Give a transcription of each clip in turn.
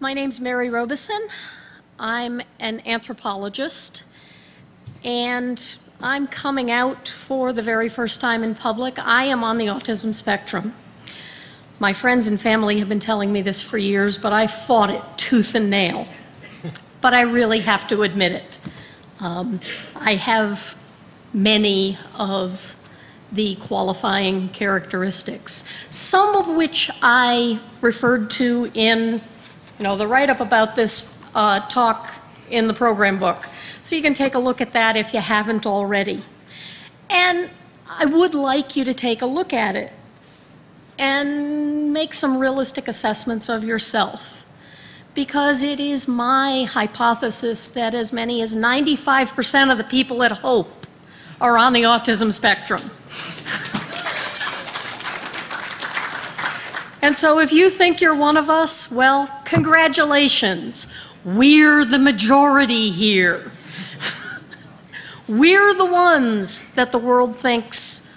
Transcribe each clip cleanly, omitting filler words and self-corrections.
My name's Mary Robeson. I'm an anthropologist, and I'm coming out for the very first time in public. I am on the autism spectrum. My friends and family have been telling me this for years, but I fought it tooth and nail. But I really have to admit it. I have many of the qualifying characteristics, some of which I referred to in the write-up about this talk in the program book. So you can take a look at that if you haven't already. And I would like you to take a look at it and make some realistic assessments of yourself, because it is my hypothesis that as many as 95% of the people at Hope are on the autism spectrum. And so if you think you're one of us, well, congratulations. We're the majority here. We're the ones that the world thinks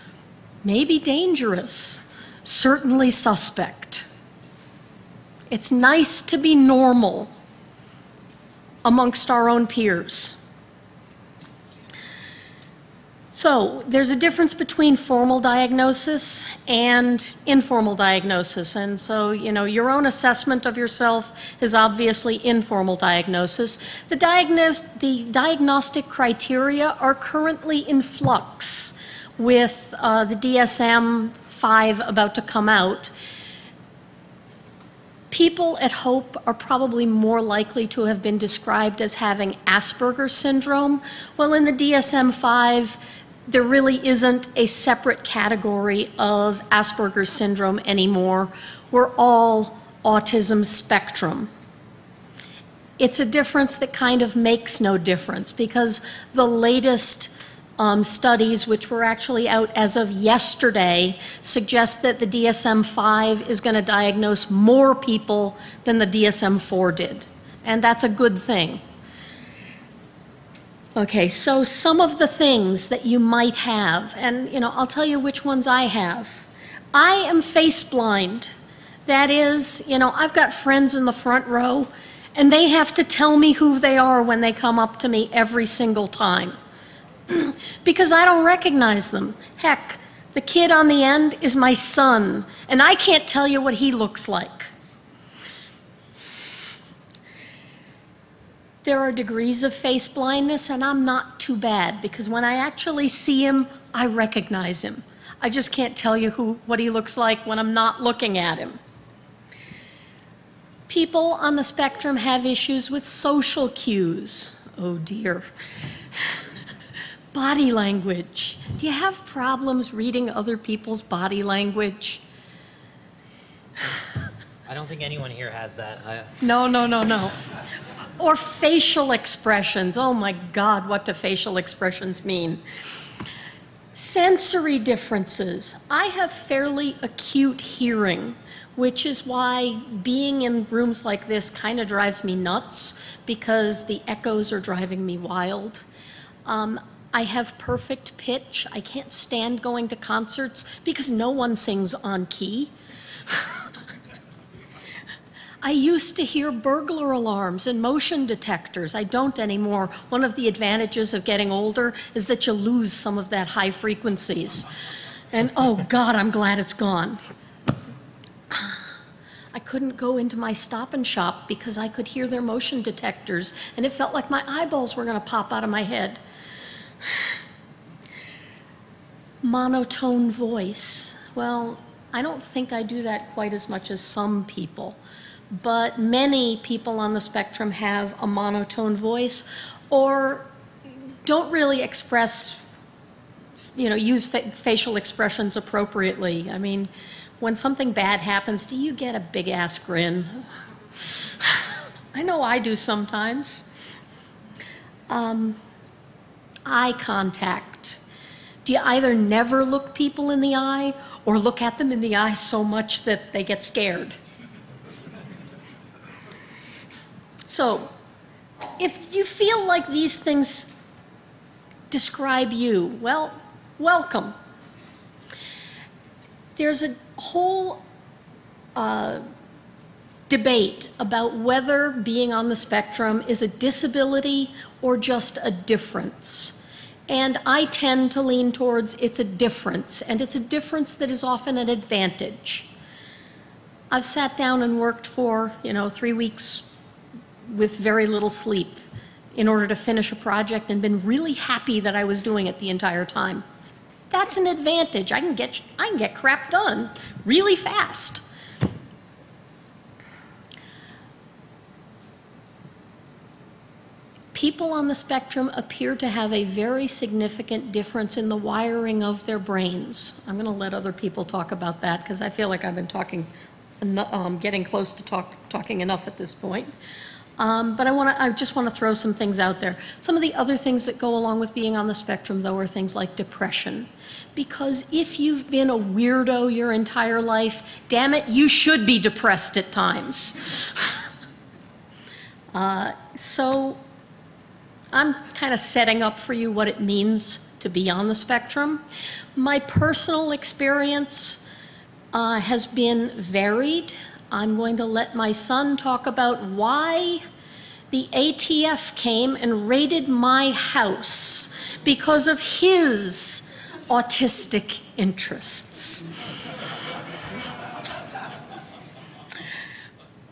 may be dangerous, certainly suspect. It's nice to be normal amongst our own peers. So there's a difference between formal diagnosis and informal diagnosis. And so, your own assessment of yourself is obviously informal diagnosis. The diagnostic criteria are currently in flux with the DSM-5 about to come out. People at Hope are probably more likely to have been described as having Asperger's syndrome. Well, in the DSM-5, there really isn't a separate category of Asperger's syndrome anymore. We're all autism spectrum. It's a difference that kind of makes no difference, because the latest studies, which were actually out as of yesterday, suggest that the DSM-5 is going to diagnose more people than the DSM-4 did. And that's a good thing. Okay, so some of the things that you might have, and I'll tell you which ones I have. I am face blind. That is, I've got friends in the front row, and they have to tell me who they are when they come up to me every single time, because I don't recognize them. Heck, the kid on the end is my son, and I can't tell you what he looks like. There are degrees of face blindness, and I'm not too bad, because when I actually see him, I recognize him. I just can't tell you what he looks like when I'm not looking at him. People on the spectrum have issues with social cues. Oh dear. Body language. Do you have problems reading other people's body language? I don't think anyone here has that. No. Or facial expressions. Oh my God, what do facial expressions mean? Sensory differences. I have fairly acute hearing, which is why being in rooms like this kind of drives me nuts, because the echoes are driving me wild. I have perfect pitch. I can't stand going to concerts because no one sings on key. I used to hear burglar alarms and motion detectors. I don't anymore. One of the advantages of getting older is that you lose some of that high frequencies. And oh God, I'm glad it's gone. I couldn't go into my Stop and Shop because I could hear their motion detectors, and it felt like my eyeballs were going to pop out of my head. Monotone voice. Well, I don't think I do that quite as much as some people. But many people on the spectrum have a monotone voice, or don't really express, use facial expressions appropriately. I mean, when something bad happens, do you get a big ass grin? I know I do sometimes. Eye contact. Do you either never look people in the eye, or look at them in the eye so much that they get scared? So, if you feel like these things describe you, well, welcome. There's a whole debate about whether being on the spectrum is a disability or just a difference. And I tend to lean towards it's a difference, and it's a difference that is often an advantage. I've sat down and worked for, 3 weeks with very little sleep in order to finish a project and been really happy that I was doing it the entire time. That's an advantage. I can get crap done really fast. People on the spectrum appear to have a very significant difference in the wiring of their brains. I'm going to let other people talk about that because I feel like I've been talking, getting close to talking enough at this point. But I just want to throw some things out there. Some of the other things that go along with being on the spectrum, though, are things like depression. Because if you've been a weirdo your entire life, damn it, you should be depressed at times. So I'm kind of setting up for you what it means to be on the spectrum. My personal experience has been varied. I'm going to let my son talk about why the ATF came and raided my house because of his autistic interests.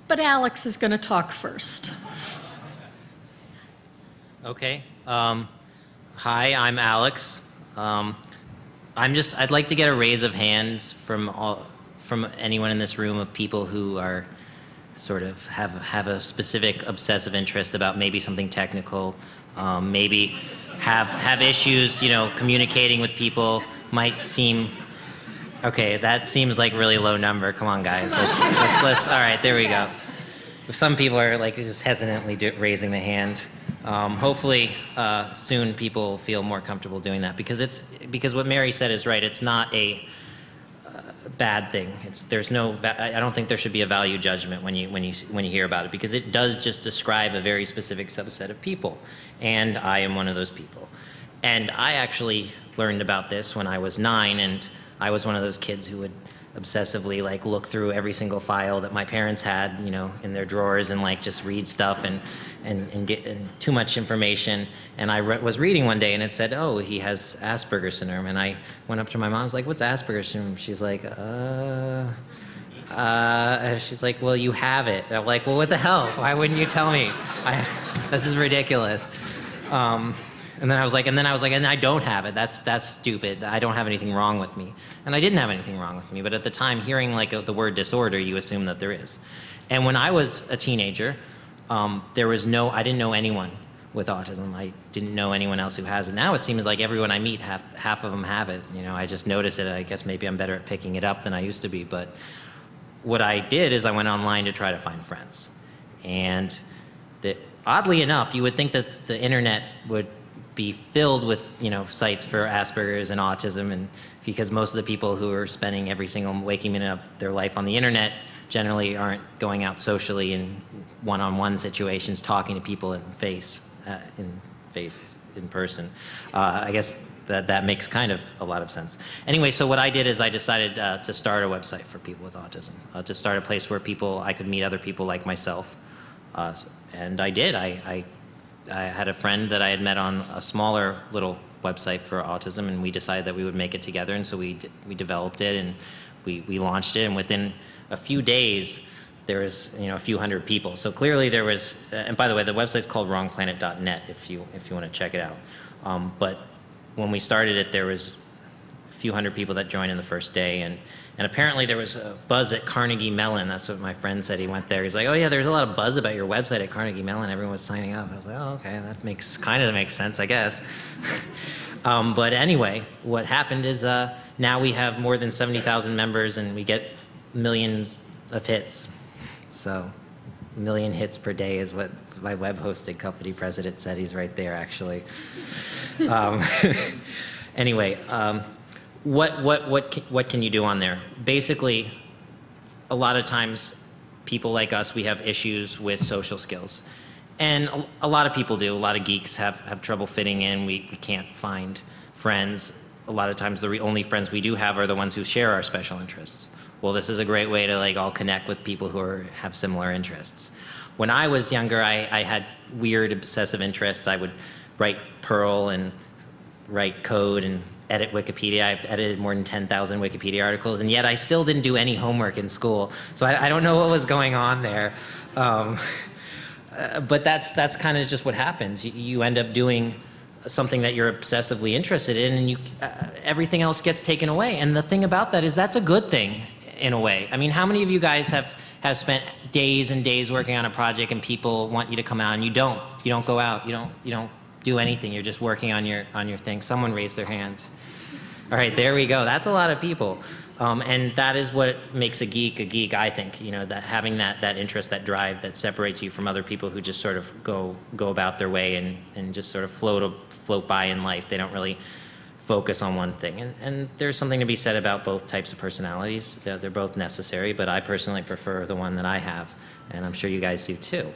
But Alex is going to talk first. Okay. Hi, I'm Alex. I'd like to get a raise of hands from anyone in this room of people who are sort of have a specific obsessive interest about maybe something technical, maybe have issues, communicating with people. Might seem okay. That seems like really low number. Come on, guys. Let's. All right, there we go. Some people are like just hesitantly raising the hand. Hopefully, soon people feel more comfortable doing that because what Mary said is right. It's not a bad thing. I don't think there should be a value judgment when you hear about it because it does just describe a very specific subset of people, and I am one of those people. And I actually learned about this when I was 9, and I was one of those kids who would obsessively look through every single file that my parents had, in their drawers and just read stuff and get too much information. And I was reading one day and it said, oh, he has Asperger's syndrome. And I went up to my mom, I was like, what's Asperger's syndrome? She's like, she's like, well, you have it. And I'm like, well, what the hell? Why wouldn't you tell me? This is ridiculous. And then I was like, and I don't have it. That's stupid. I don't have anything wrong with me. And I didn't have anything wrong with me. But at the time, hearing the word disorder, you assume that there is. And when I was a teenager, I didn't know anyone with autism. I didn't know anyone else who has it. Now it seems like everyone I meet, half of them have it. I just notice it. I guess maybe I'm better at picking it up than I used to be. But what I did is I went online to try to find friends. And oddly enough, you would think that the internet would be filled with sites for Asperger's and autism, and because most of the people who are spending every single waking minute of their life on the internet generally aren't going out socially in one-on-one situations talking to people in person. I guess that makes kind of a lot of sense. Anyway, so what I did is I decided to start a website for people with autism, to start a place where I could meet other people like myself, and I did. I had a friend that I had met on a smaller little website for autism, and we decided that we would make it together, and so we developed it, and we launched it, and within a few days there was a few hundred people. So clearly there was, and by the way, the website's called wrongplanet.net if you want to check it out. But when we started it, there was a few hundred people that joined in the first day, and apparently there was a buzz at Carnegie Mellon. That's what my friend said. He went there. He's like, oh yeah, there's a lot of buzz about your website at Carnegie Mellon. Everyone was signing up. I was like, oh, okay, that kind of makes sense, I guess. But anyway, what happened is now we have more than 70,000 members, and we get millions of hits. So, a million hits per day is what my web hosting company president said. He's right there, actually. Anyway. What can you do on there? Basically, a lot of times, people like us, we have issues with social skills. And a lot of people do. A lot of geeks have trouble fitting in. We can't find friends. A lot of times, the only friends we do have are the ones who share our special interests. well, this is a great way to like all connect with people who have similar interests. When I was younger, I had weird obsessive interests. I would write Perl and write code and edit Wikipedia. I've edited more than 10,000 Wikipedia articles, and yet I still didn't do any homework in school. So I don't know what was going on there. But that's kind of just what happens. You end up doing something that you're obsessively interested in, and everything else gets taken away. And the thing about that is that's a good thing in a way. I mean, how many of you guys have spent days and days working on a project and people want you to come out and you don't go out, you don't do anything, you're just working on your thing? Someone raised their hand. All right, there we go. That's a lot of people. And that is what makes a geek, I think, you know, that having that interest, that drive that separates you from other people who just sort of go about their way and just sort of float by in life. They don't really focus on one thing. And there's something to be said about both types of personalities. They're both necessary, but I personally prefer the one that I have, and I'm sure you guys do too.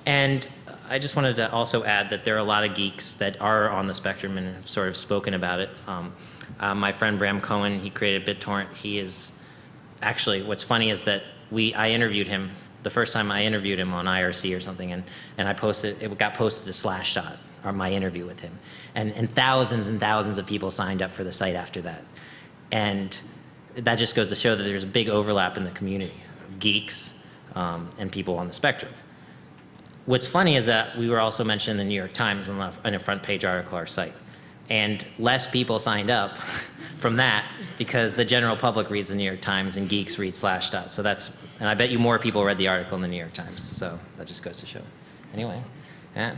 And I just wanted to also add that there are a lot of geeks that are on the spectrum and have sort of spoken about it. My friend Bram Cohen, he created BitTorrent. He is actually, what's funny is that I interviewed him, the first time I interviewed him on IRC or something, and it got posted to Slashdot, or my interview with him. And thousands of people signed up for the site after that. And that just goes to show that there's a big overlap in the community of geeks and people on the spectrum. What's funny is that we were also mentioned in the New York Times in a front page article on our site. And less people signed up from that because the general public reads the New York Times and geeks read Slashdot. So and I bet you more people read the article in the New York Times. So that just goes to show. Anyway, yeah.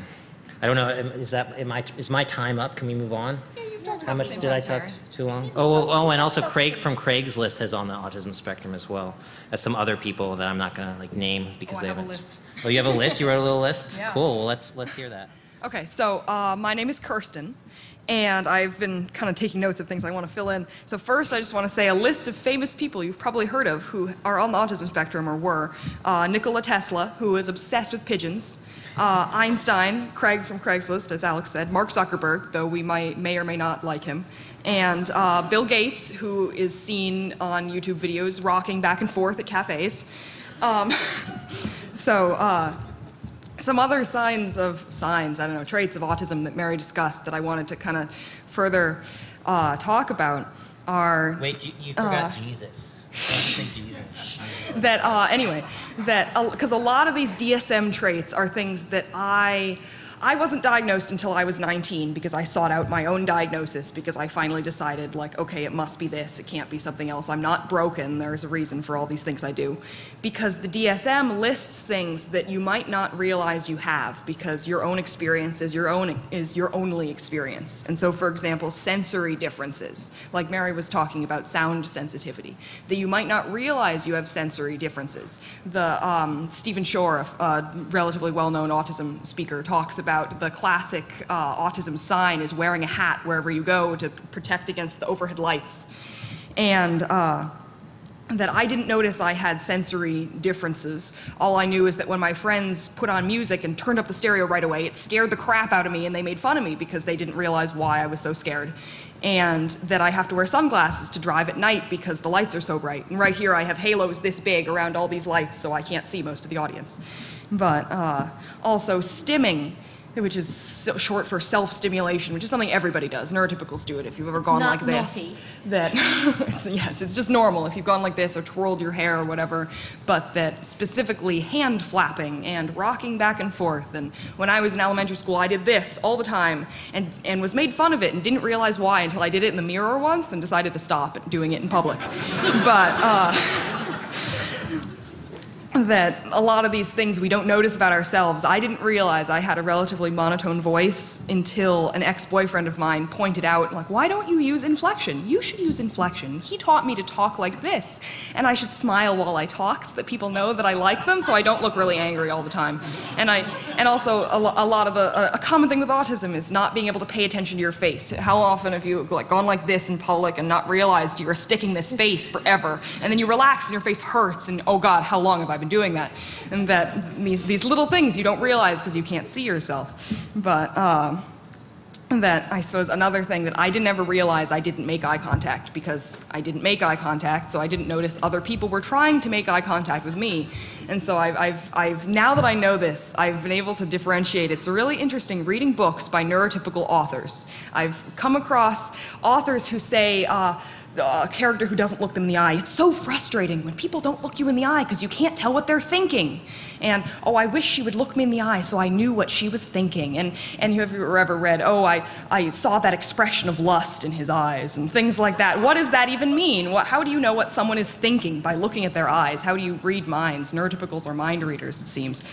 I don't know, is my time up? Can we move on? Yeah, you've talked about How much did I talk too long? Oh, and also Craig from Craigslist is on the autism spectrum as well as some other people that I'm not gonna like name because they haven't. I have a list. Oh, you have a list? You wrote a little list? Yeah. Cool, well, let's hear that. Okay, so my name is Kirsten, and I've been kind of taking notes of things I want to fill in. So first, I just want to say a list of famous people you've probably heard of who are on the autism spectrum or were. Nikola Tesla, who is obsessed with pigeons. Einstein, Craig from Craigslist, as Alex said. Mark Zuckerberg, though we may or may not like him. And Bill Gates, who is seen on YouTube videos rocking back and forth at cafes. Some other traits of autism that Mary discussed that I wanted to kind of further talk about are... Wait, you forgot Jesus. Don't say Jesus. Because a lot of these DSM traits are things that I wasn't diagnosed until I was 19 because I sought out my own diagnosis because I finally decided, like, okay, it must be this, it can't be something else. I'm not broken, there's a reason for all these things I do. Because the DSM lists things that you might not realize you have because your own experience is your only experience. And so, for example, sensory differences, like Mary was talking about sound sensitivity, that you might not realize you have sensory differences. Stephen Shore, a relatively well-known autism speaker, talks about the classic autism sign is wearing a hat wherever you go to protect against the overhead lights. And that I didn't notice I had sensory differences. All I knew is that when my friends put on music and turned up the stereo right away, it scared the crap out of me and they made fun of me because they didn't realize why I was so scared. And that I have to wear sunglasses to drive at night because the lights are so bright. And right here I have halos this big around all these lights so I can't see most of the audience. But also stimming, which is short for self-stimulation, which is something everybody does. Neurotypicals do it. If you've ever gone like this, yes, it's just normal if you've gone like this or twirled your hair or whatever. But that specifically hand flapping and rocking back and forth. And when I was in elementary school, I did this all the time and was made fun of it and didn't realize why until I did it in the mirror once and decided to stop doing it in public. But. That a lot of these things we don't notice about ourselves. I didn't realize I had a relatively monotone voice until an ex-boyfriend of mine pointed out, like, why don't you use inflection? You should use inflection. He taught me to talk like this, and I should smile while I talk so that people know that I like them so I don't look really angry all the time. And also a lot of a common thing with autism is not being able to pay attention to your face. How often have you gone like this in public and not realized you were sticking this face forever, and then you relax and your face hurts and oh God, how long have I been doing that? And that these little things you don't realize because you can't see yourself. But that I suppose another thing that I didn't ever realize I didn't make eye contact because I didn't make eye contact, so I didn't notice other people were trying to make eye contact with me. And so I've now that I know this, I've been able to differentiate. It's really interesting reading books by neurotypical authors. I've come across authors who say, a character who doesn't look them in the eye. It's so frustrating when people don't look you in the eye because you can't tell what they're thinking. And, oh, I wish she would look me in the eye so I knew what she was thinking. And have you ever read, oh, I saw that expression of lust in his eyes and things like that. What does that even mean? How do you know what someone is thinking by looking at their eyes? How do you read minds? Neurotypicals are mind readers, it seems.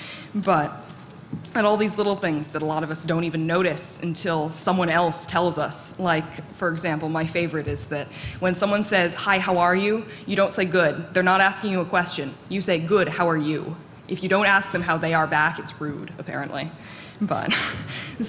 And all these little things that a lot of us don't even notice until someone else tells us. Like, for example, my favorite is that when someone says, "Hi, how are you?" you don't say good. They're not asking you a question. You say, "Good, how are you?" If you don't ask them how they are back, it's rude, apparently.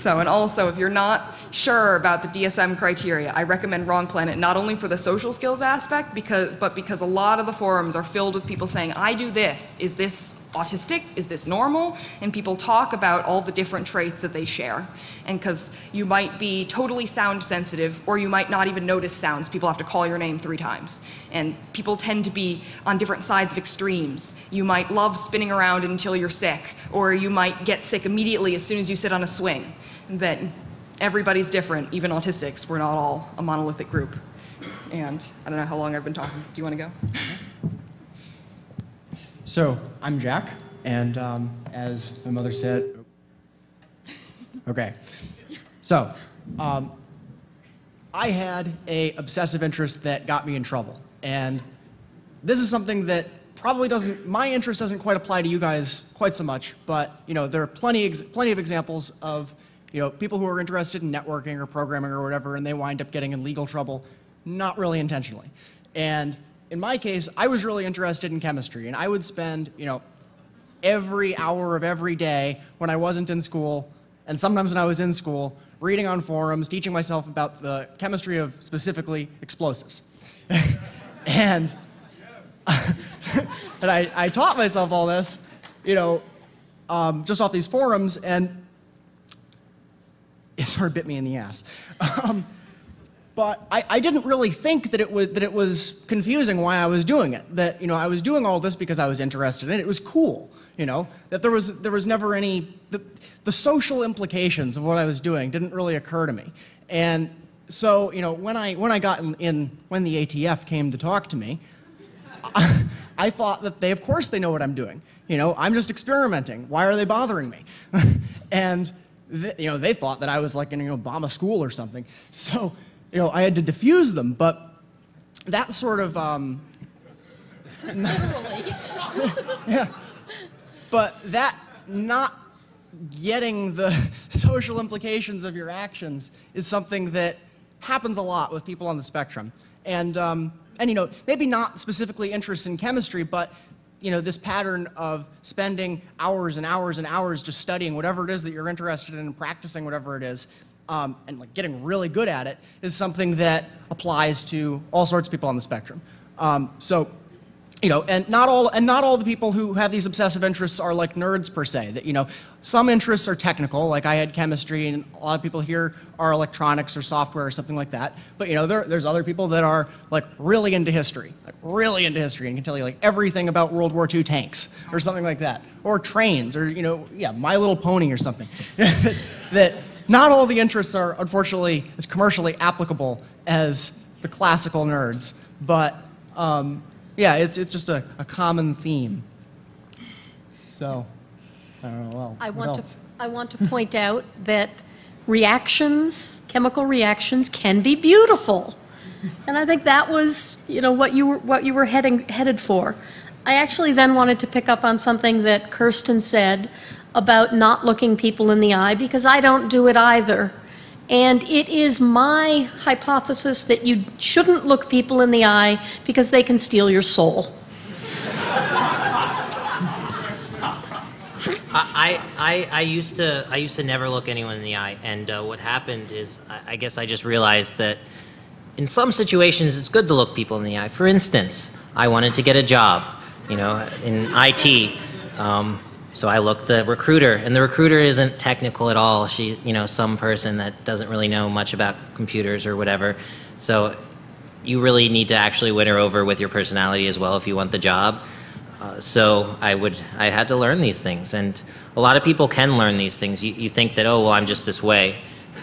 And also, if you're not sure about the DSM criteria, I recommend Wrong Planet, not only for the social skills aspect, but because a lot of the forums are filled with people saying, I do this. Is this autistic? Is this normal? And people talk about all the different traits that they share. And because you might be totally sound sensitive, or you might not even notice sounds. People have to call your name 3 times. And people tend to be on different sides of extremes. You might love spinning around until you're sick, or you might get sick immediately as soon as you sit on a swing. That everybody's different, even autistics. We're not all a monolithic group. And I don't know how long I've been talking. Do you want to go? So, I'm Jack, and as my mother said, okay. So, I had an obsessive interest that got me in trouble. And this is something that probably doesn't, my interest doesn't quite apply to you guys quite so much, but there are plenty of examples of people who are interested in networking or programming or whatever, and they wind up getting in legal trouble, not really intentionally. And in my case, I was really interested in chemistry, and I would spend, every hour of every day when I wasn't in school, and sometimes when I was in school, reading on forums, teaching myself about the chemistry of specifically explosives. And I taught myself all this, just off these forums, and it sort of bit me in the ass. But I didn't really think that it was confusing why I was doing it. That I was doing all this because I was interested in it. It was cool, that there was never any the social implications of what I was doing didn't really occur to me. And so when I got when the ATF came to talk to me, I thought that of course they know what I'm doing. I'm just experimenting. Why are they bothering me? And they thought that I was like in Obama school or something. So I had to diffuse them, but that sort of yeah. But that not getting the social implications of your actions is something that happens a lot with people on the spectrum. And maybe not specifically interests in chemistry, but this pattern of spending hours and hours and hours just studying whatever it is that you're interested in and practicing whatever it is, and like getting really good at it is something that applies to all sorts of people on the spectrum. And not all the people who have these obsessive interests are like nerds per se. That some interests are technical, like I had chemistry, and a lot of people here are electronics or software or something like that. But there's other people that are like really into history, and can tell you like everything about World War II tanks or something like that, or trains, or My Little Pony or something. that not all the interests are unfortunately as commercially applicable as the classical nerds, but. Yeah, it's just a common theme. So, I don't know. Well, I want to point out that chemical reactions, can be beautiful, and I think that was what you were headed for. I actually then wanted to pick up on something that Kirsten said about not looking people in the eye, because I don't do it either. And it is my hypothesis that you shouldn't look people in the eye because they can steal your soul. I used to never look anyone in the eye, and what happened is I guess I just realized that in some situations it's good to look people in the eye. For instance, I wanted to get a job, in IT. So I looked the recruiter, and the recruiter isn't technical at all. She, some person that doesn't really know much about computers or whatever. So you really need to actually win her over with your personality as well if you want the job. So I had to learn these things, and a lot of people can learn these things. You think that, oh, well, I'm just this way.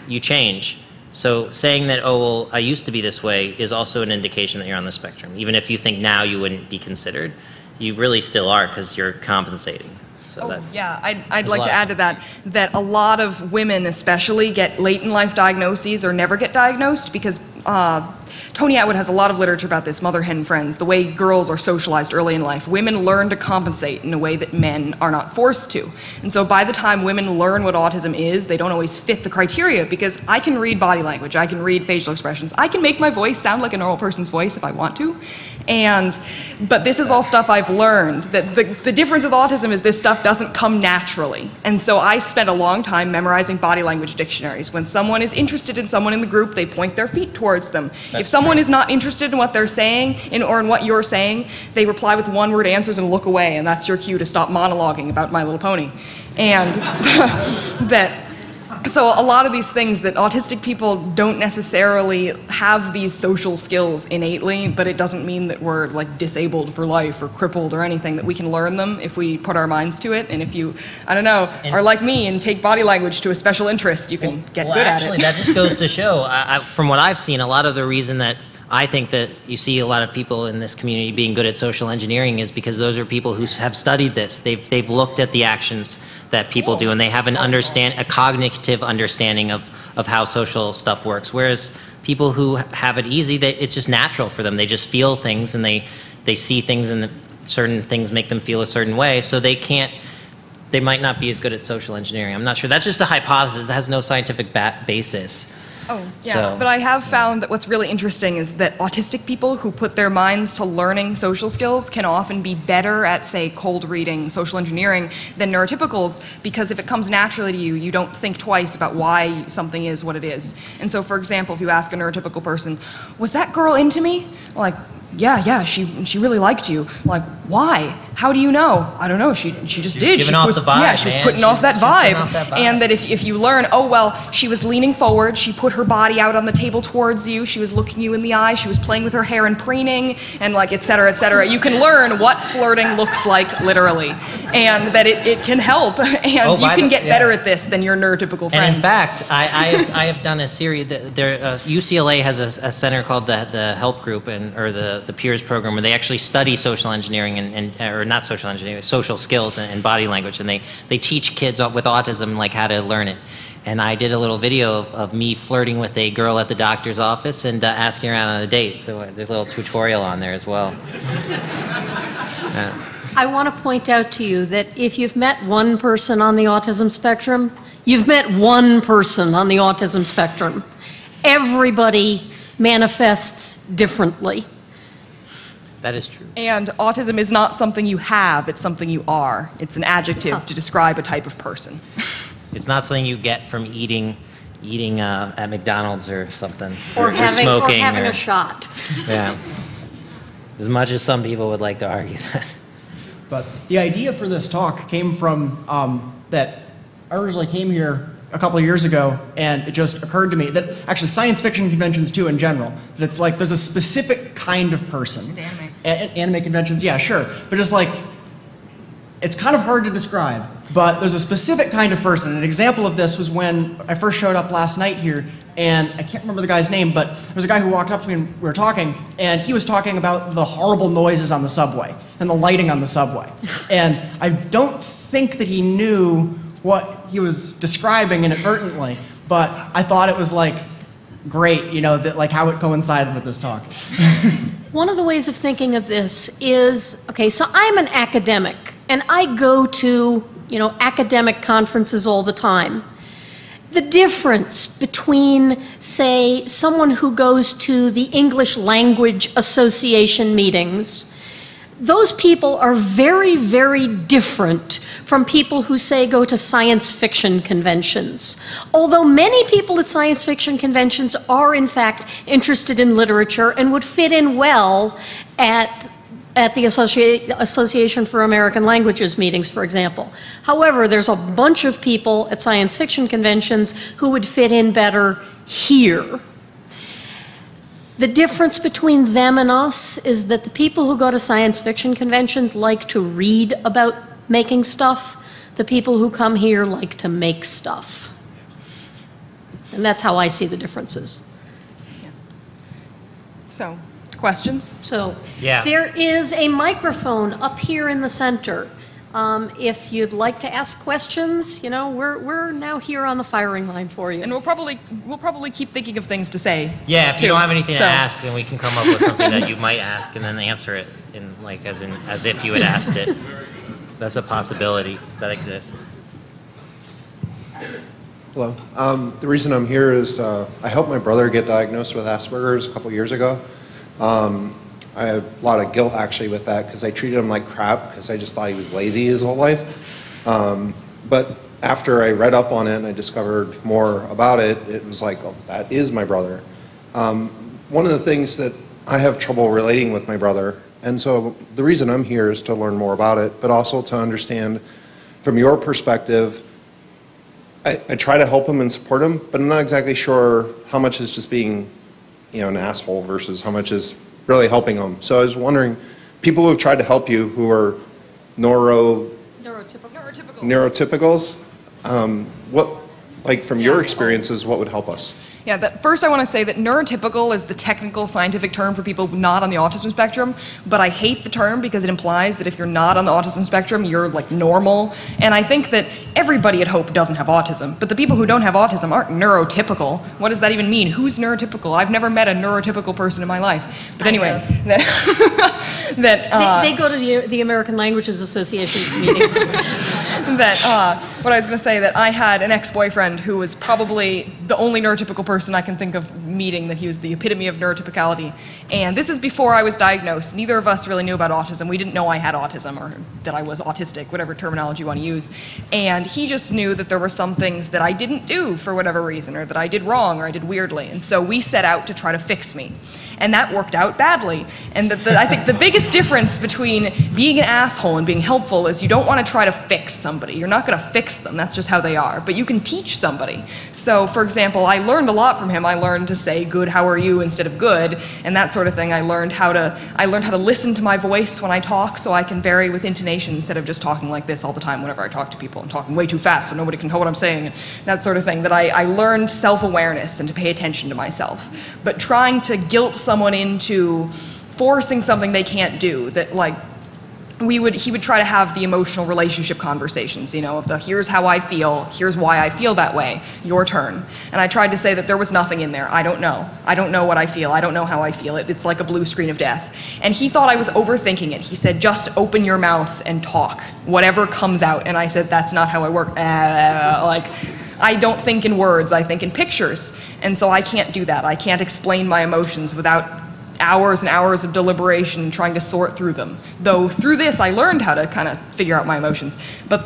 You change. So saying that, oh, well, I used to be this way is also an indication that you're on the spectrum. Even if you think now you wouldn't be considered, you really still are because you're compensating. So yeah, I'd like to add to that a lot of women especially get late in life diagnoses or never get diagnosed because Tony Atwood has a lot of literature about this, Mother Hen Friends, the way girls are socialized early in life. Women learn to compensate in a way that men are not forced to. And so by the time women learn what autism is, they don't always fit the criteria because I can read body language, I can read facial expressions, I can make my voice sound like a normal person's voice if I want to. But this is all stuff I've learned. That the difference with autism is this stuff doesn't come naturally. And so I spent a long time memorizing body language dictionaries. When someone is interested in someone in the group, they point their feet towards them. If someone is not interested in what they're saying or in what you're saying, they reply with one-word answers and look away, and that's your cue to stop monologuing about My Little Pony. And so a lot of these things that autistic people don't necessarily have these social skills innately, but it doesn't mean that we're like disabled for life or crippled or anything, that we can learn them if we put our minds to it. And if you, I don't know, are like me and take body language to a special interest, you can get good at it. Actually, that just goes to show, from what I've seen, a lot of the reason that I think that you see a lot of people in this community being good at social engineering is because those are people who have studied this. They've looked at the actions that people do, and they have a cognitive understanding of how social stuff works. Whereas people who have it easy, it's just natural for them. They just feel things, and they see things, and certain things make them feel a certain way. So they might not be as good at social engineering. I'm not sure. That's just a hypothesis. It has no scientific basis. Oh, yeah, but I have found that what's really interesting is that autistic people who put their minds to learning social skills can often be better at, say, cold reading, social engineering, than neurotypicals, because if it comes naturally to you, you don't think twice about why something is what it is. And so, for example, if you ask a neurotypical person, was that girl into me? Like, yeah, she really liked you. Like, why? How do you know? I don't know, she just did. Giving off the vibe, yeah, she was putting off that vibe. And that if you learn, oh, well, she was leaning forward, she put her body out on the table towards you, she was looking you in the eye, she was playing with her hair and preening, and like, et cetera, et cetera. You can learn what flirting looks like, literally. And that it can help. And you can get better at this than your neurotypical friends. And in fact, I have done a series, UCLA has a center called the Help Group, or the Peers program, where they actually study social engineering or not social engineering, social skills and body language, and they teach kids with autism like how to learn it. And I did a little video of me flirting with a girl at the doctor's office and asking her out on a date. So there's a little tutorial on there as well. I want to point out to you that if you've met one person on the autism spectrum, you've met one person on the autism spectrum. Everybody manifests differently. That is true. And autism is not something you have, it's something you are. It's an adjective to describe a type of person. It's not something you get from eating at McDonald's or something. Or having smoking. A shot. Yeah. As much as some people would like to argue that. But the idea for this talk came from that I originally came here a couple of years ago, and it just occurred to me that actually science fiction conventions too in general, that it's like there's a specific kind of person. Anime conventions, yeah, sure. But just like, it's kind of hard to describe, but there's a specific kind of person. An example of this was when I first showed up last night here, and I can't remember the guy's name, but there was a guy who walked up to me and we were talking, and he was talking about the horrible noises on the subway and the lighting on the subway. And I don't think that he knew what he was describing inadvertently, but I thought it was like great, that like how it coincided with this talk. One of the ways of thinking of this is, okay, so I'm an academic, and I go to, academic conferences all the time. The difference between, say, someone who goes to the English Language Association meetings, those people are very, very different from people who, say, go to science fiction conventions. Although many people at science fiction conventions are, in fact, interested in literature and would fit in well at at the Association for American Languages meetings, for example. However, there's a bunch of people at science fiction conventions who would fit in better here. The difference between them and us is that the people who go to science fiction conventions like to read about making stuff. The people who come here like to make stuff. And that's how I see the differences. So, questions? So, Yeah. there is a microphone up here in the center. If you'd like to ask questions, you know, we're now here on the firing line for you. And we'll probably keep thinking of things to say. Yeah, if you too. don't have anything So- to ask, then we can come up with something that you might ask and then answer it in like as if you had asked it. That's a possibility that exists. Hello. The reason I'm here is I helped my brother get diagnosed with Asperger's a couple years ago. I had a lot of guilt actually with that because I treated him like crap because I just thought he was lazy his whole life. But after I read up on it and I discovered more about it, it was like, oh, that is my brother. One of the things that I have trouble relating with my brother, and so the reason I'm here is to learn more about it, but also to understand from your perspective. I try to help him and support him, but I'm not exactly sure how much is just being, you know, an asshole versus how much is really helping him. So I was wondering, people who have tried to help you who are neurotypicals, what, like from your experiences, what would help us? Yeah, first I want to say that neurotypical is the technical scientific term for people not on the autism spectrum, but I hate the term because it implies that if you're not on the autism spectrum, you're like normal. And I think that everybody at Hope doesn't have autism, but the people who don't have autism aren't neurotypical. What does that even mean? Who's neurotypical? I've never met a neurotypical person in my life. But anyway, they go to the American Languages Association meetings. What I was going to say, that I had an ex-boyfriend who was probably the only neurotypical person I can think of meeting, that he was the epitome of neurotypicality. And this is before I was diagnosed. Neither of us really knew about autism. We didn't know I had autism or that I was autistic, whatever terminology you want to use. And he just knew that there were some things that I didn't do for whatever reason, or that I did wrong, or I did weirdly. And so we set out to try to fix me. And that worked out badly. And I think the biggest difference between being an asshole and being helpful is you don't want to try to fix somebody. You're not going to fix them. That's just how they are. But you can teach somebody. So, for example, I learned a lot from him. I learned to say good, how are you, instead of good, and that sort of thing. I learned how to listen to my voice when I talk, so I can vary with intonation instead of just talking like this all the time whenever I talk to people. I'm talking way too fast so nobody can know what I'm saying, and that sort of thing. That I learned self-awareness and to pay attention to myself. But trying to guilt someone into forcing something they can't do, that like he would try to have the emotional relationship conversations, you know, of the here's how I feel, here's why I feel that way, your turn. And I tried to say that there was nothing in there. I don't know what I feel. I don't know how I feel. It's like a blue screen of death. And he thought I was overthinking it. He said, just open your mouth and talk, whatever comes out. And I said, that's not how I work. I don't think in words, I think in pictures. And so I can't do that. I can't explain my emotions without hours and hours of deliberation trying to sort through them. Though through this I learned how to kind of figure out my emotions. But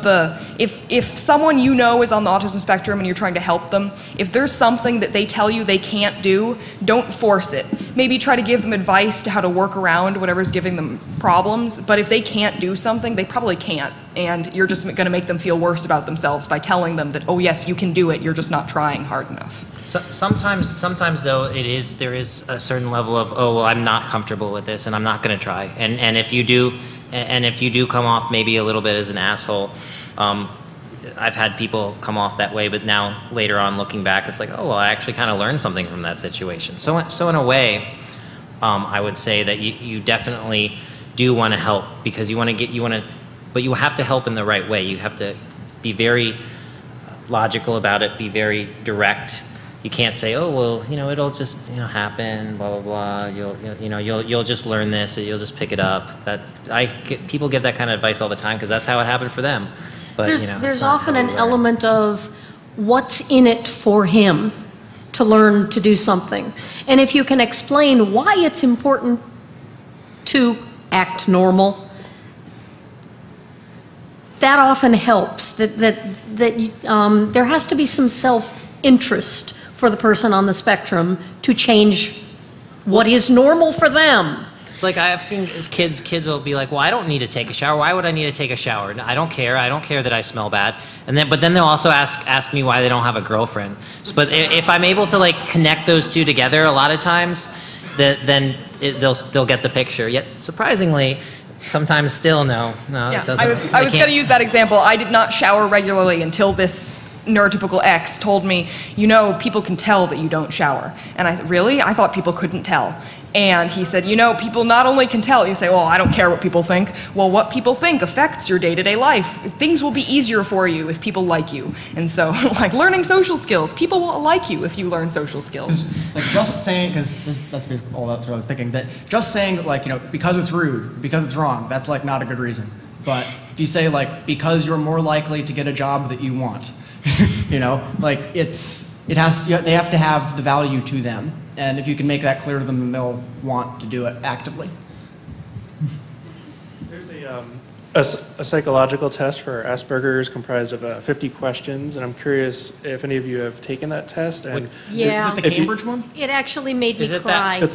if someone you know is on the autism spectrum and you're trying to help them, if there's something that they tell you they can't do, don't force it. Maybe try to give them advice to how to work around whatever's giving them problems, but if they can't do something, they probably can't. And you're just going to make them feel worse about themselves by telling them that, oh yes, you can do it, you're just not trying hard enough. So, sometimes though, there is a certain level of, oh, well, I'm not comfortable with this and I'm not going to try. And if you do come off maybe a little bit as an asshole, I've had people come off that way, but now later on looking back, it's like, oh, well, I actually kind of learned something from that situation. So in a way, I would say that you definitely do want to help, because but you have to help in the right way. You have to be very logical about it, be very direct. You can't say, oh, well, you know, it'll just, you know, happen, blah, blah, blah. You'll just learn this, you'll just pick it up. People give that kind of advice all the time because that's how it happened for them. But, there's often an element of what's in it for him to learn to do something. And if you can explain why it's important to act normal, that often helps. There has to be some self-interest for the person on the spectrum to change what is normal for them. It's like I've seen kids will be like, well, I don't need to take a shower. Why would I need to take a shower? I don't care. I don't care that I smell bad. But then they'll also ask me why they don't have a girlfriend. But if I'm able to like connect those two together, a lot of times, then they'll get the picture. Yet surprisingly, sometimes still no, Yeah, it doesn't. I was going to use that example. I did not shower regularly until this neurotypical ex told me, you know, people can tell that you don't shower. And I said, really? I thought people couldn't tell. And he said, you know, people not only can tell, you say, well, I don't care what people think. Well, what people think affects your day-to-day life. Things will be easier for you if people like you. And so, like learning social skills, people will like you if you learn social skills. Like just saying, because that's basically all that's what I was thinking, that just saying like, you know, because it's rude, because it's wrong, that's like not a good reason. But if you say like, because you're more likely to get a job that you want, you know, like they have to have the value to them. And if you can make that clear to them, then they'll want to do it actively. There's a psychological test for Asperger's comprised of 50 questions, and I'm curious if any of you have taken that test. And Yeah. Is it the Cambridge one? It actually made me Is it cry.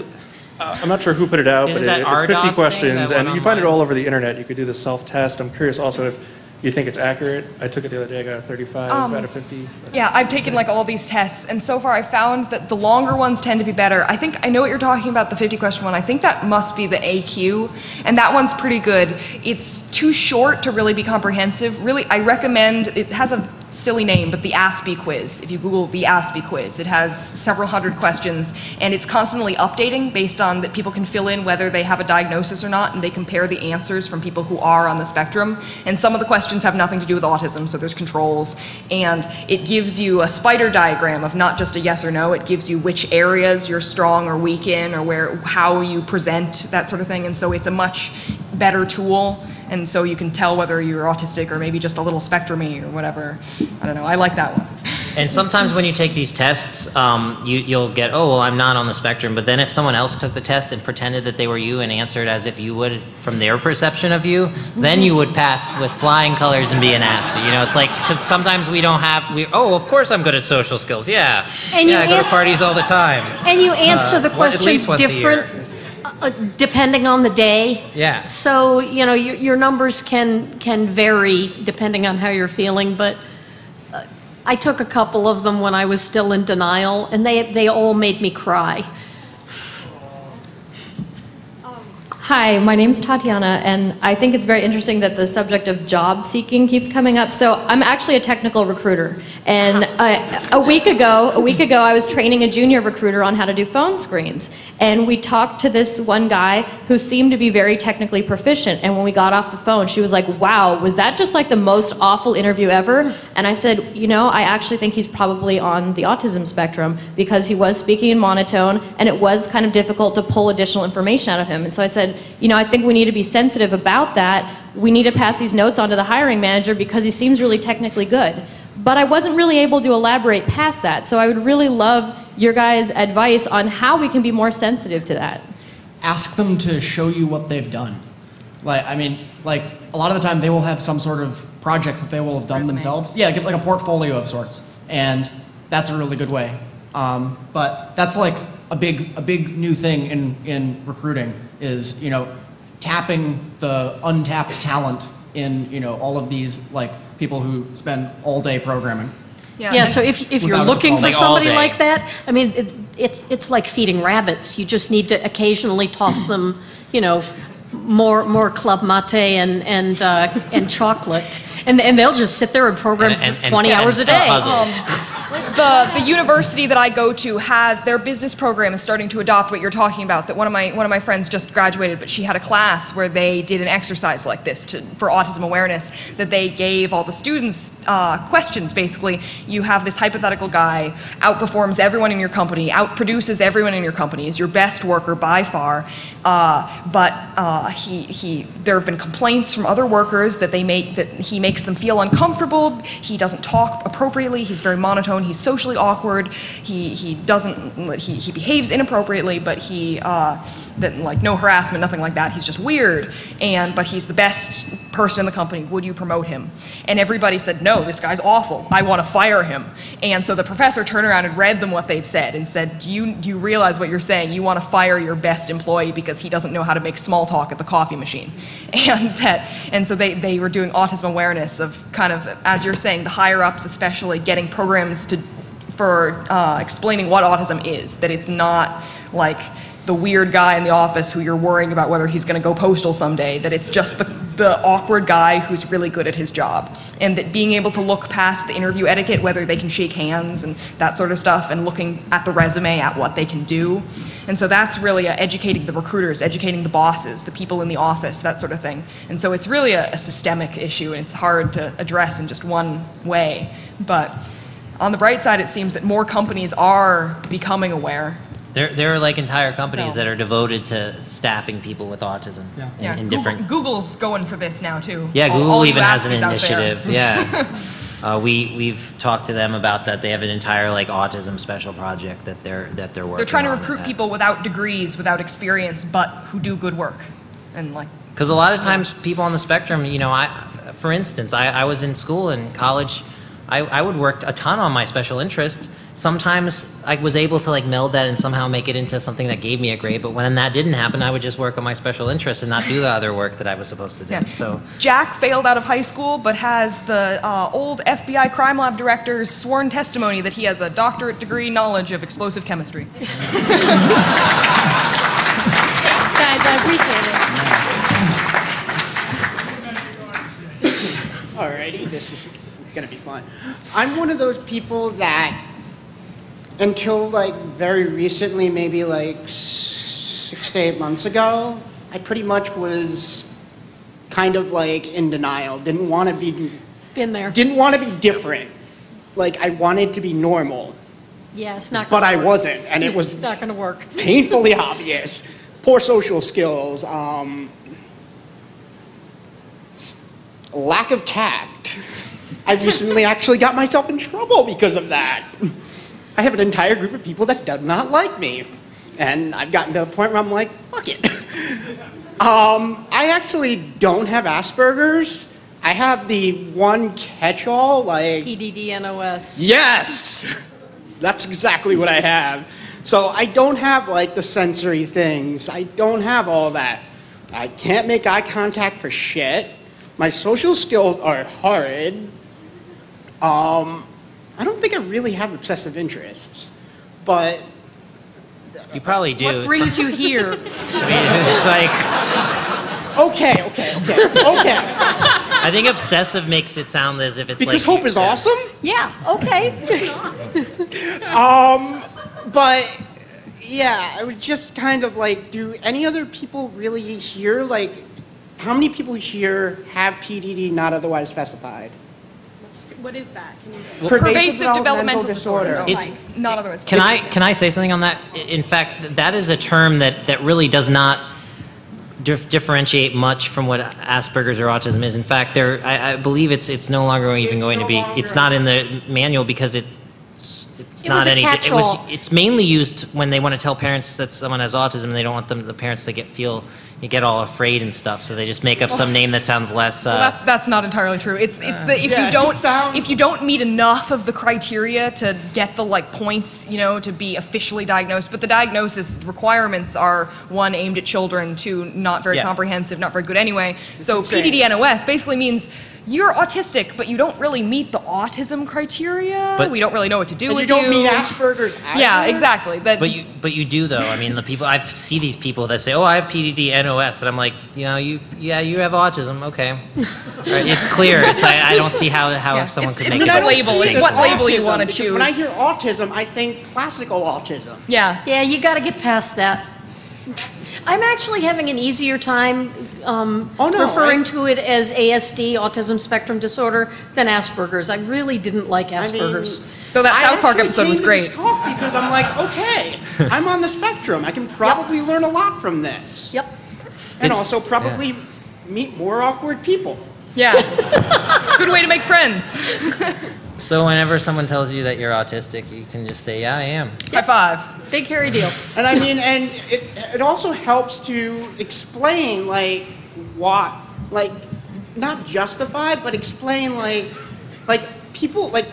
I'm not sure who put it out, Isn't but that it's RDOS 50 thing questions, that and went you find it online? all over the internet. You could do the self-test. I'm curious also if you think it's accurate. I took it the other day. I got a 35 out of 50. Yeah, I've taken like all these tests, and so far I found that the longer ones tend to be better. I think I know what you're talking about, the 50 question one. I think that must be the AQ, and that one's pretty good. It's too short to really be comprehensive. Really, I recommend, it has a silly name, but the Aspie quiz. If you Google the Aspie quiz, it has several hundred questions, and it's constantly updating based on that people can fill in whether they have a diagnosis or not, and they compare the answers from people who are on the spectrum. And some of the questions have nothing to do with autism, so there's controls, and it gives you a spider diagram of not just a yes or no, it gives you which areas you're strong or weak in, or how you present, that sort of thing, and so it's a much better tool. And so you can tell whether you're autistic or maybe just a little spectrum-y or whatever. I don't know, I like that one. And sometimes when you take these tests, you'll get, oh, well, I'm not on the spectrum. But then if someone else took the test and pretended that they were you and answered as if you would from their perception of you, then you would pass with flying colors and be an ass. But, you know, it's like, because sometimes we don't have, oh, of course I'm good at social skills. Yeah. And I go to parties all the time. And you answer the at questions least once a year. different depending on the day. Yeah. So, you know, your numbers can vary depending on how you're feeling, but I took a couple of them when I was still in denial, and they all made me cry. Hi, my name's Tatiana, and I think it's very interesting that the subject of job seeking keeps coming up. So I'm actually a technical recruiter, and a week ago, I was training a junior recruiter on how to do phone screens, and we talked to this one guy who seemed to be very technically proficient, and when we got off the phone, she was like, wow, was that just like the most awful interview ever? And I said, you know, I actually think he's probably on the autism spectrum, because he was speaking in monotone, and it was kind of difficult to pull additional information out of him. And so I said, you know, I think we need to be sensitive about that. We need to pass these notes on to the hiring manager because he seems really technically good. But I wasn't really able to elaborate past that. So I would really love your guys' advice on how we can be more sensitive to that. Ask them to show you what they've done. Like, I mean, like a lot of the time they will have some sort of projects that they will have done themselves. Yeah, like a portfolio of sorts. And that's a really good way. But that's like a big new thing in recruiting is, you know, tapping the untapped talent in, you know, all of these like people who spend all day programming. Yeah, so if you're Without looking for Like all somebody day. like that, I mean, it's like feeding rabbits. You just need to occasionally toss them, you know, more club mate and chocolate, and they'll just sit there and program for 20 hours a day. Puzzles. The university that I go to has their business program is starting to adopt what you're talking about. That one of my friends just graduated, but she had a class where they did an exercise like this for autism awareness. That they gave all the students questions. Basically, you have this hypothetical guy outperforms everyone in your company, outproduces everyone in your company, is your best worker by far. But there have been complaints from other workers that he makes them feel uncomfortable. He doesn't talk appropriately. He's very monotone. He's socially awkward. He behaves inappropriately, but like no harassment, nothing like that. He's just weird. But he's the best person in the company. Would you promote him? And everybody said, no, this guy's awful. I want to fire him. And so the professor turned around and read them what they'd said and said, do you realize what you're saying? You want to fire your best employee because he doesn't know how to make small talk at the coffee machine. And so they were doing autism awareness of kind of, as you're saying, the higher ups especially getting programs for explaining what autism is, that it's not like the weird guy in the office who you're worrying about whether he's going to go postal someday, that it's just the awkward guy who's really good at his job. And that being able to look past the interview etiquette, whether they can shake hands and that sort of stuff, and looking at the resume, at what they can do. And so that's really educating the recruiters, educating the bosses, the people in the office, that sort of thing. And so it's really a systemic issue, and it's hard to address in just one way. But on the bright side, it seems that more companies are becoming aware. There are like entire companies that are devoted to staffing people with autism. Yeah, in different. Google's going for this now too. Yeah, Google all even has an Aspies out there. initiative. Yeah, we've talked to them about that. They have an entire like autism special project that they're working. They're trying to on recruit that. people without degrees, without experience, but who do good work, and like. Because a lot of times people on the spectrum, you know, for instance, I was in school and college. I would work a ton on my special interest. Sometimes I was able to like meld that and somehow make it into something that gave me a grade, but when that didn't happen, I would just work on my special interest and not do the other work that I was supposed to do. Yeah. So Jack failed out of high school, but has the old FBI crime lab director's sworn testimony that he has a doctorate degree knowledge of explosive chemistry. Thanks, guys. I appreciate it. Alrighty, this is gonna be fun. I'm one of those people that, until like very recently, maybe like 6 to 8 months ago, I pretty much was kind of like in denial. Didn't want to be. Been there. Didn't want to be different. Like I wanted to be normal, Yeah, it's not but gonna I work. wasn't, and it was It's not going to work. painfully obvious. Poor social skills, lack of tact. I recently actually got myself in trouble because of that. I have an entire group of people that do not like me. And I've gotten to a point where I'm like, fuck it. I actually don't have Asperger's. I have the one catch-all, like... PDD-NOS. Yes! That's exactly what I have. So I don't have, like, the sensory things. I don't have all that. I can't make eye contact for shit. My social skills are horrid. I don't think I really have obsessive interests, but... you probably do. What brings you here? It's like Okay. I think obsessive makes it sound as if it's Because like hope is awesome? Yeah, okay. But, yeah, I was just kind of like, do any other people really here, like, how many people here have PDD not otherwise specified? What is that? Can you Pervasive developmental disorder. It's- not otherwise. Can I say something on that? In fact, that is a term that really does not differentiate much from what Asperger's or autism is. In fact, I believe it's no longer even going to be. It's not in the manual because it's It not was a any. catch-all. It's mainly used when they want to tell parents that someone has autism and they don't want the parents to get all afraid and stuff. So they just make up some name that sounds less. Well, that's not entirely true. It's the if you don't meet enough of the criteria to get the like points, you know, to be officially diagnosed. But the diagnosis requirements are one aimed at children, two not very comprehensive, not very good anyway. So insane. PDD-NOS basically means you're autistic, but you don't really meet the autism criteria. But- we don't really know what to do And with you don't mean Asperger's either? Yeah, exactly. But you do though. I mean, the people I see these people that say, "Oh, I have PDD-NOS," and I'm like, you know, you have autism. Okay, right, it's clear. I don't see how someone could make it's it. a label. It's what label you autism, want to because choose. When I hear autism, I think classical autism. Yeah. Yeah, you got to get past that. I'm actually having an easier time referring to it as ASD, autism spectrum disorder, than Asperger's. I really didn't like Asperger's. Though that South Park actually episode was came to great. this talk because I'm like, okay, I'm on the spectrum. I can probably learn a lot from this. Yep. And It's- also probably meet more awkward people. Yeah. Good way to make friends. So whenever someone tells you that you're autistic, you can just say, "Yeah, I am." High five. Big hairy deal. And I mean, and it also helps to explain, like, what, like, not justify, but explain, like people, like,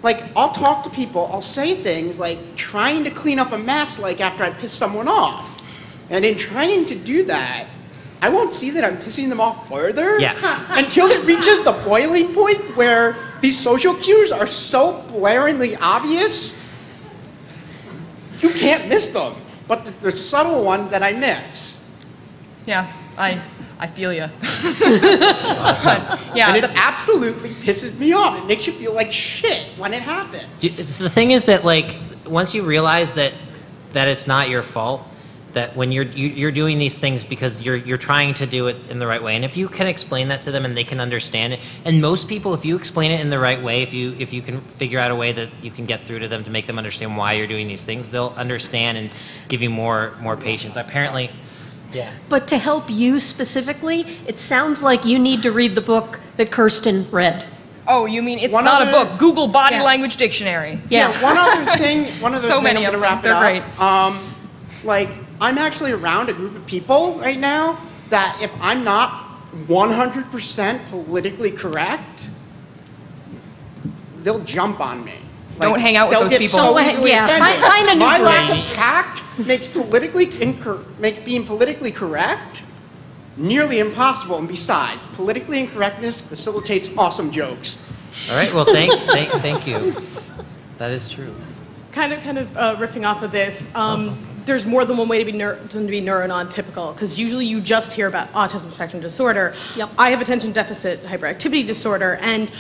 Like, I'll talk to people, I'll say things like trying to clean up a mess, like after I piss someone off. And in trying to do that, I won't see that I'm pissing them off further until it reaches the boiling point where these social cues are so blaringly obvious, you can't miss them. But the subtle one that I miss. Yeah, I feel you. Yeah, and it absolutely pisses me off. It makes you feel like shit when it happens. The thing is that, like, once you realize that it's not your fault, that when you're doing these things because you're trying to do it in the right way, and if you can explain that to them and they can understand it, and most people, if you explain it in the right way, if you can figure out a way that you can get through to them to make them understand why you're doing these things, they'll understand and give you more patience. Apparently. Yeah. But to help you specifically, it sounds like you need to read the book that Kirsten read. Oh, you mean it's not a book? Google Body Language Dictionary. Yeah. One other thing. So many I'm of gonna wrap them. They're it up. great. Like, I'm actually around a group of people right now that if I'm not 100% politically correct, they'll jump on me. Like, don't hang out with those people. So easily offended. Find a new My group. lack of tact makes being politically correct nearly impossible. And besides, politically incorrectness facilitates awesome jokes. All right. Well, thank you. That is true. Kind of riffing off of this. There's more than one way to be neurotypical, because usually you just hear about autism spectrum disorder. Yep. I have attention deficit hyperactivity disorder, and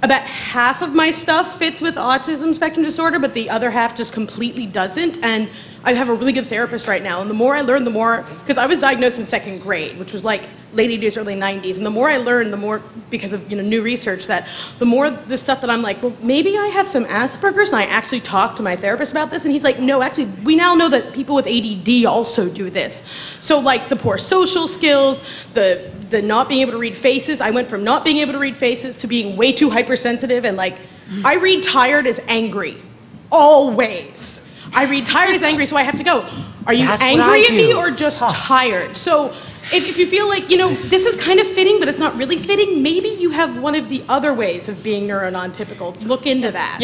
about half of my stuff fits with autism spectrum disorder, but the other half just completely doesn't. And I have a really good therapist right now, and the more I learn, the more, because I was diagnosed in 2nd grade, which was like late 80s, early 90s, and the more I learn, the more, because of new research, that the more the stuff that I'm like, well, maybe I have some Asperger's, and I actually talked to my therapist about this, and he's like, no, actually, we now know that people with ADD also do this. So like the poor social skills, the not being able to read faces, I went from not being able to read faces to being way too hypersensitive, and like, I read tired as angry, always. I read tired as angry, so I have to go, are you angry at me or just tired? So if you feel like, this is kind of fitting, but it's not really fitting, maybe you have one of the other ways of being neurotypical. Look into that.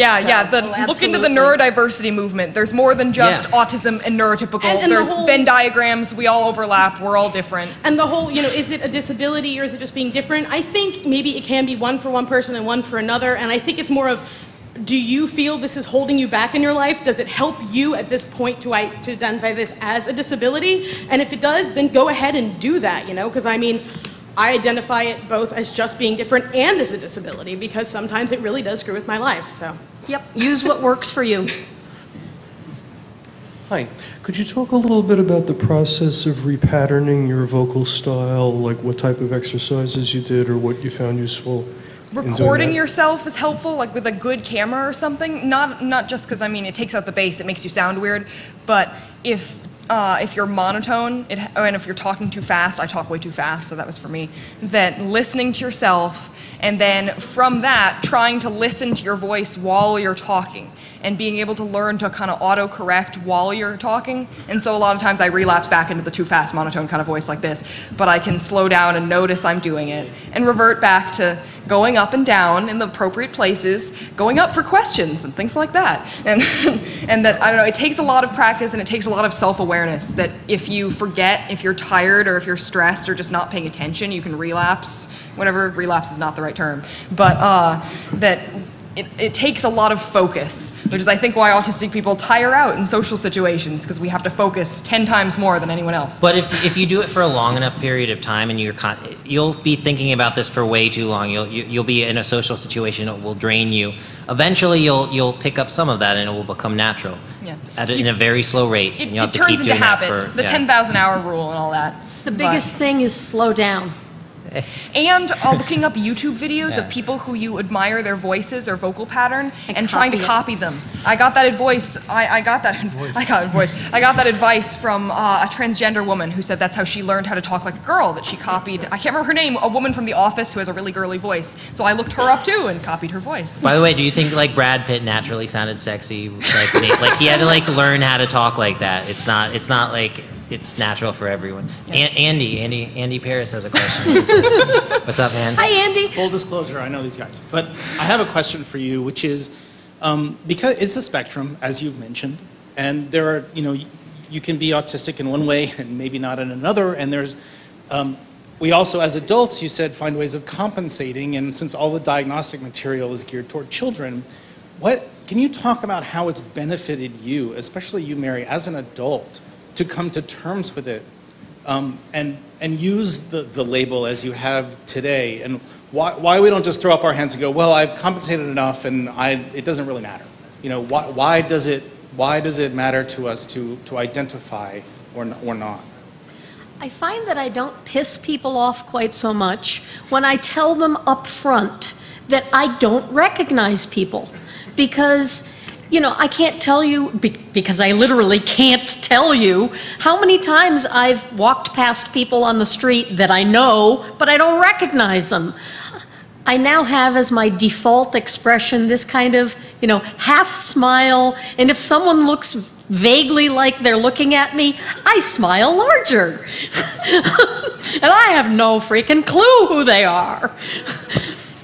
Look into the neurodiversity movement. There's more than just autism and neurotypical. And there's Venn diagrams, we all overlap, we're all different. And the whole, is it a disability or is it just being different? I think maybe it can be one for one person and one for another, and I think it's more of, do you feel this is holding you back in your life? Does it help you at this point to identify this as a disability? And if it does, then go ahead and do that, because I mean, I identify it both as just being different and as a disability, because sometimes it really does screw with my life, so. Yep, use what works for you. Hi, could you talk a little bit about the process of repatterning your vocal style, like what type of exercises you did or what you found useful? Recording yourself is helpful, like with a good camera or something. Not just because, I mean, it takes out the bass, it makes you sound weird, but if you're monotone, and if you're talking too fast, I talk way too fast, so that was for me, that listening to yourself, and then from that, trying to listen to your voice while you're talking, and being able to learn to kind of auto-correct while you're talking. And so a lot of times I relapse back into the too fast monotone kind of voice like this, but I can slow down and notice I'm doing it, and revert back to going up and down in the appropriate places, going up for questions and things like that. And that, I don't know, it takes a lot of practice and it takes a lot of self-awareness that if you forget, if you're tired or if you're stressed or just not paying attention, you can relapse. Whatever, relapse is not the right term. But that it takes a lot of focus, which is I think why autistic people tire out in social situations, because we have to focus 10 times more than anyone else. But if you do it for a long enough period of time, and you'll be thinking about this for way too long. You'll be in a social situation that will drain you. Eventually, you'll pick up some of that, and it will become natural. Yeah. In a very slow rate. It, and you'll have it to keep turns into doing habit. that for the 10,000 hour rule and all that. The biggest thing is slow down. And looking up YouTube videos of people who you admire their voices or vocal pattern and trying to copy them. I got that advice. I got that advice from a transgender woman who said that's how she learned how to talk like a girl. That she copied. I can't remember her name. A woman from The Office who has a really girly voice. So I looked her up too and copied her voice. By the way, do you think like Brad Pitt naturally sounded sexy? Like he had to like learn how to talk like that. It's not like it's natural for everyone. Yeah. Andy Paris has a question. What's up, man? Hi, Andy. Full disclosure, I know these guys. But I have a question for you, which is, because it's a spectrum, as you've mentioned, and there are, you can be autistic in one way and maybe not in another, and there's, we also, as adults, you said, find ways of compensating, and since all the diagnostic material is geared toward children, can you talk about how it's benefited you, especially you, Mary, as an adult, to come to terms with it, and use the label as you have today, and why we don't just throw up our hands and go, well, I've compensated enough, and it doesn't really matter. Why does it matter to us to identify or not? I find that I don't piss people off quite so much when I tell them up front that I don't recognize people. Because, I can't tell you, because I literally can't tell you, how many times I've walked past people on the street that I know, but I don't recognize them. I now have as my default expression this kind of, half smile, and if someone looks vaguely like they're looking at me, I smile larger. And I have no freaking clue who they are.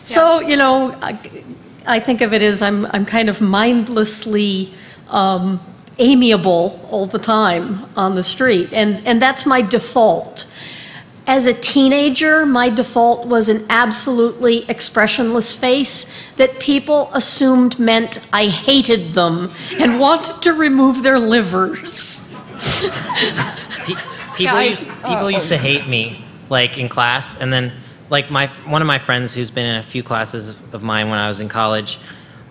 So, I think of it as I'm kind of mindlessly amiable all the time on the street, and that's my default. As a teenager, my default was an absolutely expressionless face that people assumed meant I hated them and wanted to remove their livers. People used to hate me, like in class, and then like one of my friends who's been in a few classes of mine when I was in college,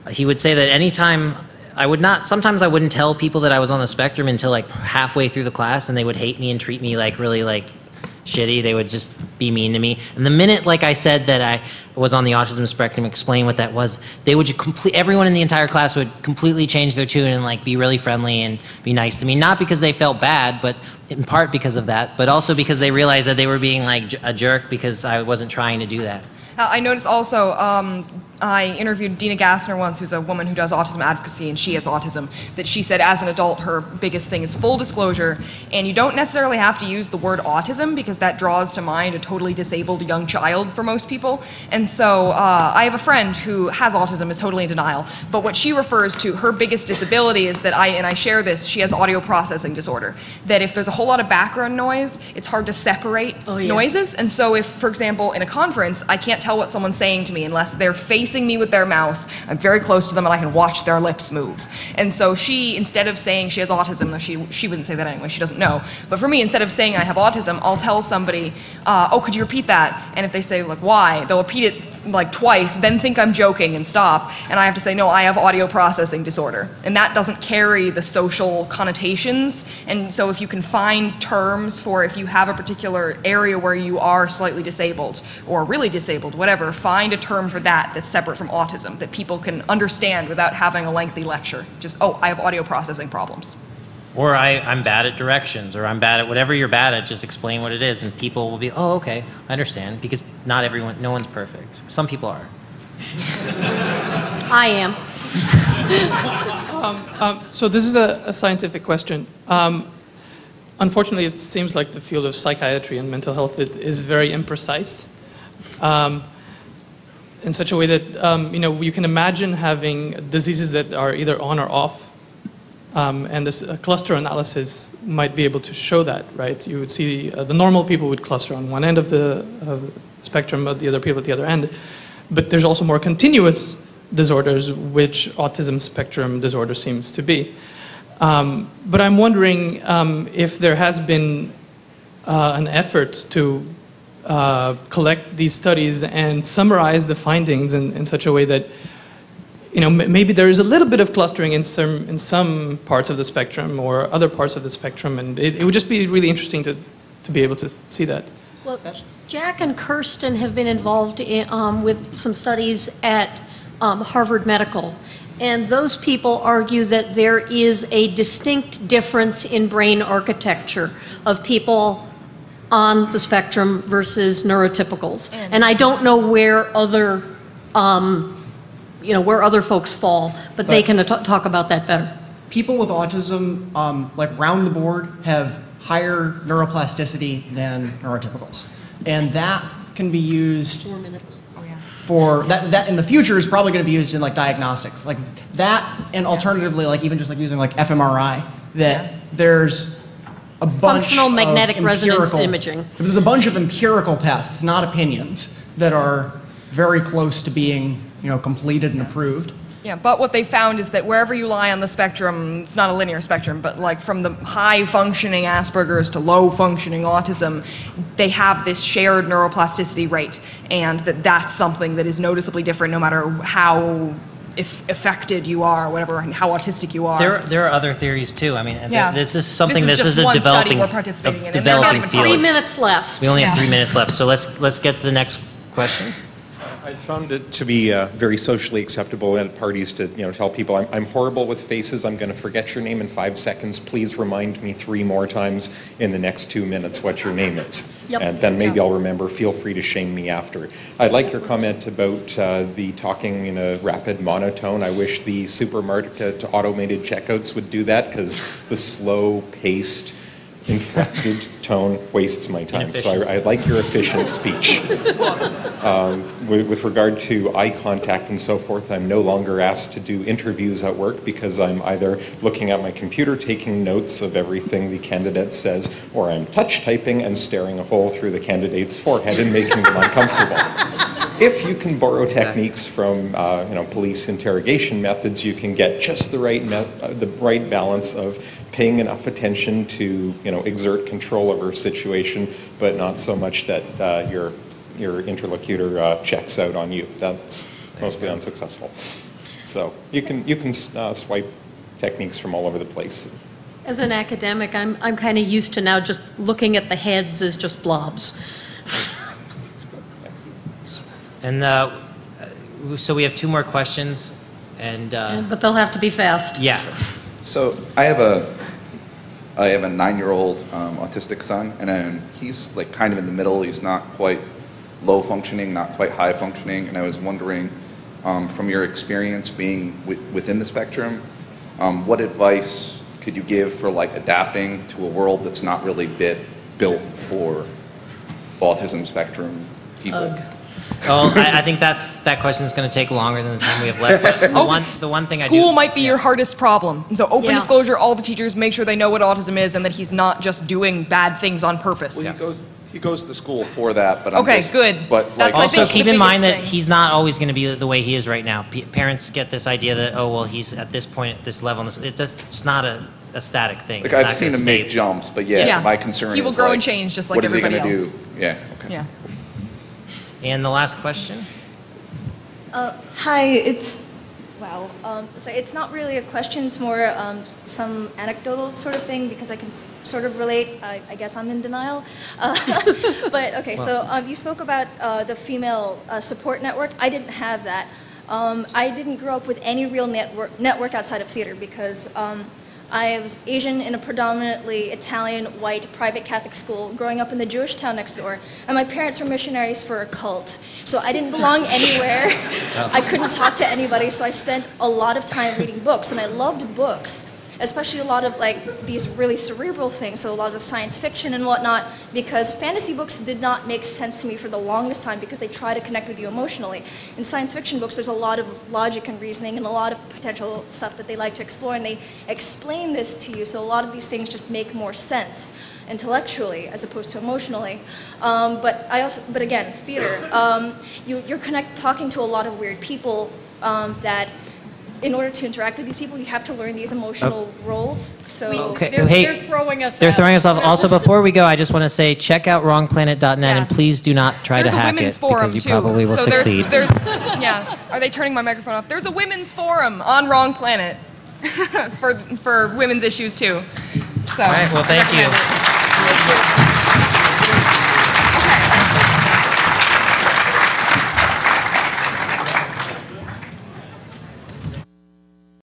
he would say that anytime sometimes I wouldn't tell people that I was on the spectrum until like halfway through the class, and they would hate me and treat me like really like shitty. They would just be mean to me. And the minute, like I said, that I was on the autism spectrum, explain what that was, they would everyone in the entire class would completely change their tune and like be really friendly and be nice to me. Not because they felt bad, but in part because of that, but also because they realized that they were being like a jerk because I wasn't trying to do that. I noticed also, I interviewed Dina Gassner once, who's a woman who does autism advocacy, and she has autism, that she said as an adult her biggest thing is full disclosure, and you don't necessarily have to use the word autism because that draws to mind a totally disabled young child for most people. And so I have a friend who has autism, is totally in denial, but what she refers to, her biggest disability is that and I share this, she has audio processing disorder, that if there's a whole lot of background noise, it's hard to separate noises, and so if, for example, in a conference, I can't tell what someone's saying to me unless they're facing me with their mouth, I'm very close to them and I can watch their lips move. And so she, instead of saying she has autism, though she wouldn't say that anyway, she doesn't know, but for me, instead of saying I have autism, I'll tell somebody, oh, could you repeat that? And if they say, like, why? They'll repeat it like twice, then think I'm joking and stop, and I have to say, no, I have audio processing disorder. And that doesn't carry the social connotations, and so if you can find terms for if you have a particular area where you are slightly disabled, or really disabled, whatever, find a term for that that's separate from autism, that people can understand without having a lengthy lecture. Just, oh, I have audio processing problems. Or I'm bad at directions, or I'm bad at whatever you're bad at, just explain what it is, and people will be, oh, okay, I understand, because no one's perfect. Some people are. I am. So this is a scientific question. Unfortunately, it seems like the field of psychiatry and mental health is very imprecise, in such a way that you can imagine having diseases that are either on or off, and this cluster analysis might be able to show that, right? You would see the normal people would cluster on one end of the spectrum, but the other people at the other end. But there's also more continuous disorders, which autism spectrum disorder seems to be. But I'm wondering if there has been an effort to collect these studies and summarize the findings in such a way that maybe there is a little bit of clustering in some parts of the spectrum or other parts of the spectrum, and it would just be really interesting to be able to see that. Well, Jack and Kirsten have been involved with some studies at Harvard Medical, and those people argue that there is a distinct difference in brain architecture of people on the spectrum versus neurotypicals. And I don't know where other where other folks fall, but they can talk about that better. People with autism, like round the board, have higher neuroplasticity than neurotypicals. And that can be used. 4 minutes. for that in the future is probably going to be used in like diagnostics, like that, and alternatively, like even just like using like fMRI. That there's a bunch Functional magnetic of resonance empirical- imaging. There's a bunch of empirical tests, not opinions, that are very close to being, you know, completed and approved. Yeah, but what they found is that wherever you lie on the spectrum, it's not a linear spectrum, but like from the high-functioning Asperger's to low-functioning autism, they have this shared neuroplasticity rate, and that's something that is noticeably different no matter how affected you are, whatever, and how autistic you are. There are other theories too. I mean, Yeah. this is something. This is just a one study developing, we're participating in, and they're developing getting field. 3 minutes left. We only have 3 minutes left, so let's get to the next question. I found it to be very socially acceptable at parties to, you know, tell people, I'm horrible with faces, I'm going to forget your name in 5 seconds, please remind me 3 more times in the next 2 minutes what your name is. Yep. And then maybe I'll remember, feel free to shame me after. I like your comment about the talking in a rapid monotone. I wish the supermarket automated checkouts would do that, because the slow-paced, inflected tone wastes my time. So I like your efficient speech. With regard to eye contact and so forth, I'm no longer asked to do interviews at work because I'm either looking at my computer taking notes of everything the candidate says, or I'm touch typing and staring a hole through the candidate's forehead and making them uncomfortable. If you can borrow techniques from police interrogation methods, you can get just the right balance of paying enough attention to exert control over a situation, but not so much that your interlocutor checks out on you. That's mostly unsuccessful. So you can swipe techniques from all over the place. As an academic, I'm kind of used to now just looking at the heads as just blobs. And so we have 2 more questions, and But they'll have to be fast. yeah. So I have a 9-year-old autistic son, and he's like kind of in the middle. He's not quite low functioning, not quite high functioning. And I was wondering, from your experience being within the spectrum, what advice could you give for like adapting to a world that's not really built for autism spectrum people? Well, I think that question is going to take longer than the time we have left. But the one thing School might be your hardest problem. And so open Yeah. disclosure, all the teachers make sure they know what autism is and that he's not just doing bad things on purpose. Well, he goes to school for that, but Okay, good. But like, That's, I Also, think, keep the in mind biggest that thing. he's not always going to be the way he is right now. Parents get this idea that, oh, well, he's at this point, at this level. It's not a static thing. like It's I've not seen gonna him make stay- jumps, but Yeah. my concern is He will grow like, and change just like what is he everybody gonna else. do? Yeah. Okay. Yeah. And the last question? Hi, it's, wow. So it's not really a question, it's more some anecdotal sort of thing because I can sort of relate. I guess I'm in denial. But okay, so you spoke about the female support network. I didn't have that. I didn't grow up with any real network outside of theater because I was Asian in a predominantly Italian, white, private Catholic school, growing up in the Jewish town next door, and my parents were missionaries for a cult. So I didn't belong anywhere. I couldn't talk to anybody, so I spent a lot of time reading books, and I loved books, especially a lot of like these really cerebral things, so a lot of the science fiction and whatnot, because fantasy books did not make sense to me for the longest time because they try to connect with you emotionally. In science fiction books, there's a lot of logic and reasoning and a lot of potential stuff that they like to explore, and they explain this to you, so a lot of these things just make more sense intellectually as opposed to emotionally. But again, theater, you're talking to a lot of weird people that in order to interact with these people, you have to learn these emotional roles. So Okay. They're throwing us They're out. throwing us off. Also, before we go, I just want to say, check out wrongplanet.net and please do not try There's to a hack women's it forum because you too. probably will So succeed. Yeah. Are they turning my microphone off? There's a women's forum on Wrong Planet for women's issues too. So. All right. Well, thank you. Thank you.